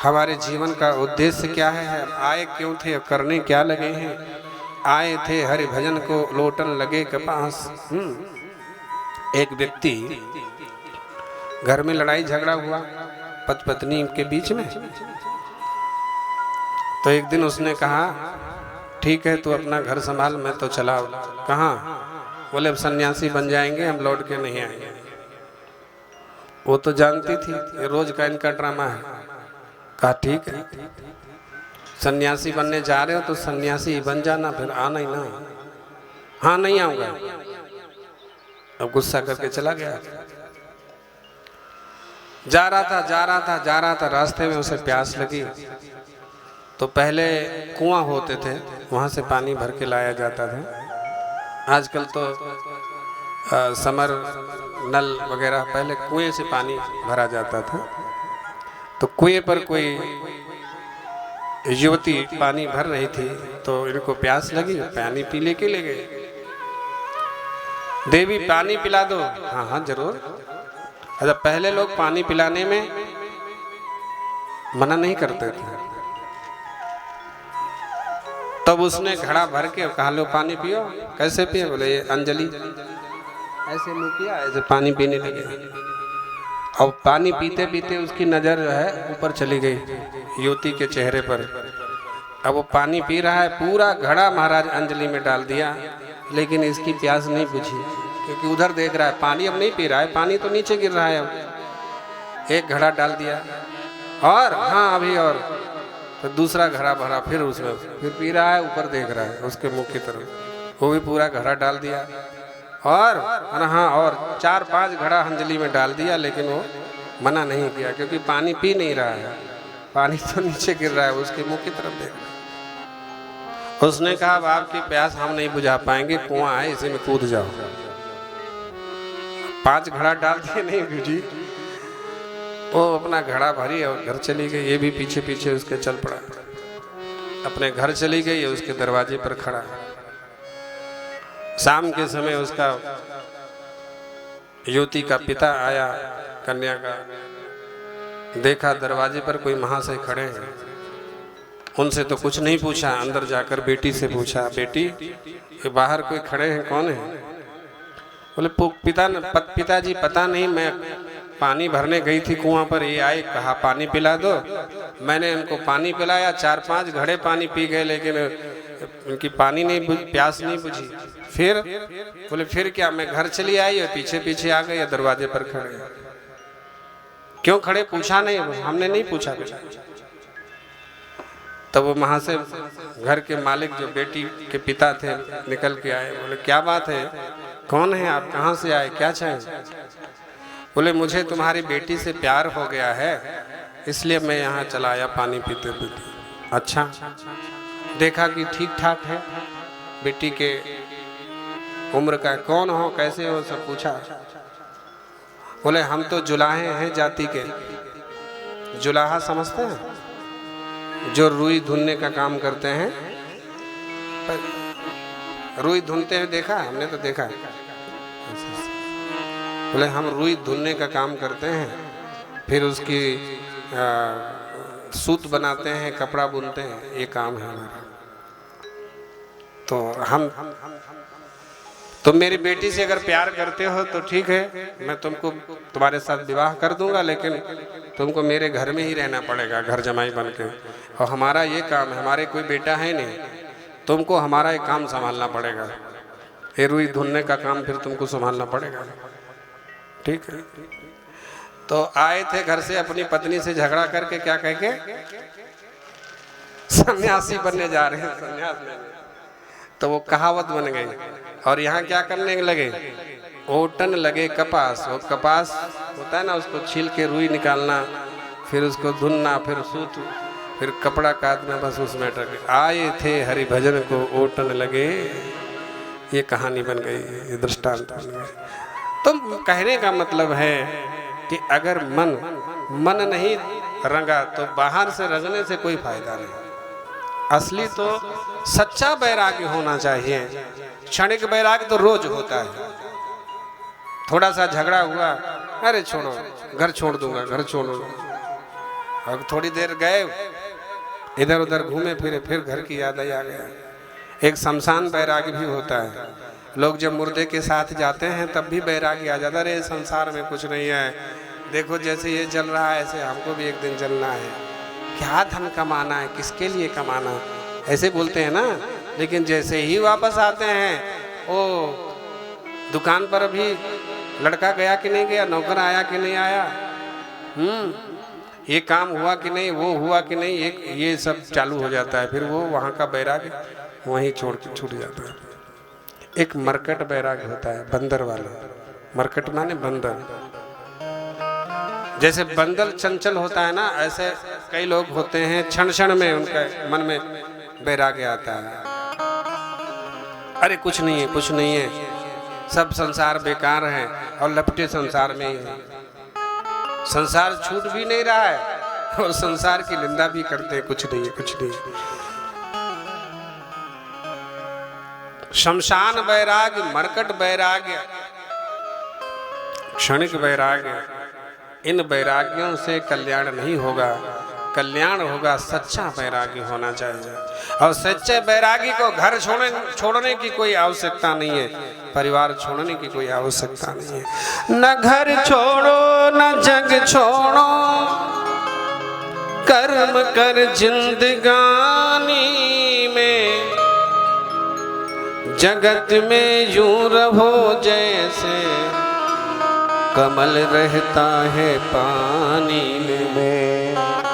हमारे जीवन का उद्देश्य क्या है, आए क्यों थे, करने क्या लगे हैं। आए थे हरि भजन को, लोटन लगे कपास। एक व्यक्ति घर में लड़ाई झगड़ा हुआ पति पत्नी के बीच में। तो एक दिन उसने कहा ठीक है तू अपना घर संभाल, मैं तो चला। कहाँ? बोले अब सन्यासी बन जाएंगे, हम लौट के नहीं आएंगे। वो तो जानती थी ये रोज का इनका ड्रामा है। कहा ठीक है, सन्यासी बनने जा रहे हो तो सन्यासी बन जाना, फिर आना ही ना। हाँ नहीं आऊंगा। अब गुस्सा करके चला गया। जा रहा था, रास्ते में उसे प्यास लगी। तो पहले कुआं होते थे, वहां से पानी भर के लाया जाता था। आजकल तो समर नल वगैरह, पहले कुएं से पानी भरा जाता था। तो कुएं पर कोई युवती पानी भर रही थी, तो इनको प्यास लगी, पानी पी लेके ले गए। देवी पानी पिला दो। हाँ हाँ जरूर। अच्छा, पहले लोग पानी पिलाने में मना नहीं करते थे। तब उसने घड़ा भर के कहा लो पानी पियो। कैसे पिए? बोले ये अंजलि। ऐसे मुंह किया, ऐसे पानी पीने लगे। और पानी पीते पीते उसकी नजर जो है ऊपर चली गई युवती के चेहरे पर। अब वो पानी पी रहा है, पूरा घड़ा महाराज अंजलि में डाल दिया, लेकिन इसकी प्यास नहीं बुझी, क्योंकि उधर देख रहा है पानी अब नहीं पी रहा है, पानी तो नीचे गिर रहा है। अब एक घड़ा डाल दिया और हाँ अभी और, तो दूसरा घड़ा भरा, फिर उसमें फिर पी रहा है, ऊपर देख रहा है उसके मुंह की तरफ। वो भी पूरा घड़ा डाल दिया और हाँ और 4-5 घड़ा अंजलि में डाल दिया, लेकिन वो मना नहीं किया, क्योंकि पानी पी नहीं रहा है, पानी तो नीचे गिर रहा है, उसके मुंह की तरफ देख रहा है। उसने कहा अब आपकी प्यास हम नहीं बुझा पाएंगे, कुआं है इसी में कूद जाओ। 5 घड़ा डाल दिए, नहीं बुझी। वो अपना घड़ा भरी और घर चली गई। ये भी पीछे पीछे उसके चल पड़ा, अपने घर चली गई। उसके दरवाजे पर खड़ा। शाम के समय उसका युवती का पिता आया, कन्या का, देखा दरवाजे पर कोई महाशय खड़े हैं। उनसे तो कुछ नहीं पूछा, अंदर जाकर बेटी से पूछा, बेटी ये बाहर कोई खड़े हैं, कौन है? बोले पिताजी पता नहीं, मैं पानी भरने गई थी कुआं पर, ये आए कहा पानी पिला दो, मैंने इनको पानी पिलाया, 4-5 घड़े पानी पी गए, लेकिन उनकी पानी नहीं प्यास नहीं बुझी। फिर बोले फिर क्या? मैं घर चली आई और पीछे पीछे आ गई, दरवाजे पर खड़े। क्यों खड़े? पूछा नहीं, हमने नहीं पूछा बेटा। तब वो महाशय घर के मालिक जो बेटी के पिता थे निकल के आए। बोले क्या बात है, कौन है आप, कहाँ से आए, क्या चाहिए? बोले मुझे तुम्हारी बेटी से प्यार हो गया है, इसलिए मैं यहाँ चला आया पानी पीते पीते। अच्छा, देखा कि ठीक ठाक है, बेटी के उम्र का, कौन हो, कैसे हो, सब पूछा। बोले हम तो जुलाहे हैं जाति के। जुलाहा समझते हैं? जो रुई धुनने का काम करते हैं। रुई धुनते हुए देखा? हमने तो देखा है। बोले हम रुई धुनने का काम करते हैं, फिर उसकी सूत बनाते हैं, कपड़ा बुनते हैं, ये काम है हमारा। तो हम तुम मेरी बेटी से अगर प्यार करते हो तो ठीक है, मैं तुमको तुम्हारे साथ विवाह कर दूंगा, लेकिन तुमको मेरे घर में ही रहना पड़ेगा, घर जमाई बन के। और हमारा ये काम है, हमारे कोई बेटा है नहीं, तुमको हमारा ये काम संभालना पड़ेगा, ये रुई धुनने का काम फिर तुमको संभालना पड़ेगा, ठीक है? तो आए थे घर से अपनी पत्नी से झगड़ा करके, क्या कह के सन्यासी बनने जा रहे हैं, सन्यास लेने। तो वो कहावत बन गई। और यहाँ क्या करने लगे? ओटन लगे कपास। वो कपास होता है ना, उसको छील के रुई निकालना, फिर उसको धुनना, फिर सूत, फिर कपड़ा काटना, बस उसमें टक। आए थे हरि भजन को ओटन लगे। ये कहानी बन गई, ये दृष्टांत बन गई। तो कहने का मतलब है कि अगर मन नहीं रंगा तो बाहर से रंगने से कोई फायदा नहीं। असली तो सच्चा वैराग्य होना चाहिए। क्षणिक वैराग्य तो रोज होता है। थोड़ा सा झगड़ा हुआ, अरे छोड़ो, घर छोड़ दूंगा, घर छोड़ दूंगा, और थोड़ी देर गए, इधर उधर घूमे फिरे, फिर घर की याद आ गया। एक शमशान बैरागी भी होता है। लोग जब मुर्दे के साथ जाते हैं तब भी बैरागी आ जाता है, अरे संसार में कुछ नहीं है, देखो जैसे ये जल रहा है ऐसे हमको भी एक दिन जलना है, क्या धन कमाना है, किसके लिए कमाना, ऐसे बोलते हैं ना। लेकिन जैसे ही वापस आते हैं, वो दुकान पर अभी लड़का गया कि नहीं गया, नौकर आया कि नहीं आया, ये काम हुआ कि नहीं, वो हुआ कि नहीं, ये सब चालू हो जाता है। फिर वो वहाँ का बैराग वहीं छोड़ के छूट जाता है। एक मरकट बैराग होता है, बंदर वाला। मरकट माने बंदर। जैसे बंदर चंचल होता है ना, ऐसे कई लोग होते हैं क्षण क्षण में उनके मन में बैराग आता है, अरे कुछ नहीं है, कुछ नहीं है, सब संसार बेकार है, और लपटे संसार में ही है। संसार छूट भी नहीं रहा है और संसार की निंदा भी करते हैं, कुछ नहीं है, कुछ नहीं है। शमशान वैराग्य, मरकट वैराग्य, क्षणिक वैराग्य, इन वैराग्यों से कल्याण नहीं होगा। कल्याण होगा सच्चा वैरागी होना चाहिए। और सच्चे वैरागी को घर छोड़ने की कोई आवश्यकता नहीं है, परिवार छोड़ने की कोई आवश्यकता नहीं है। न घर छोड़ो न जग छोड़ो, कर्म कर जिंदगानी में, जगत में यूं रहो जैसे कमल रहता है पानी में।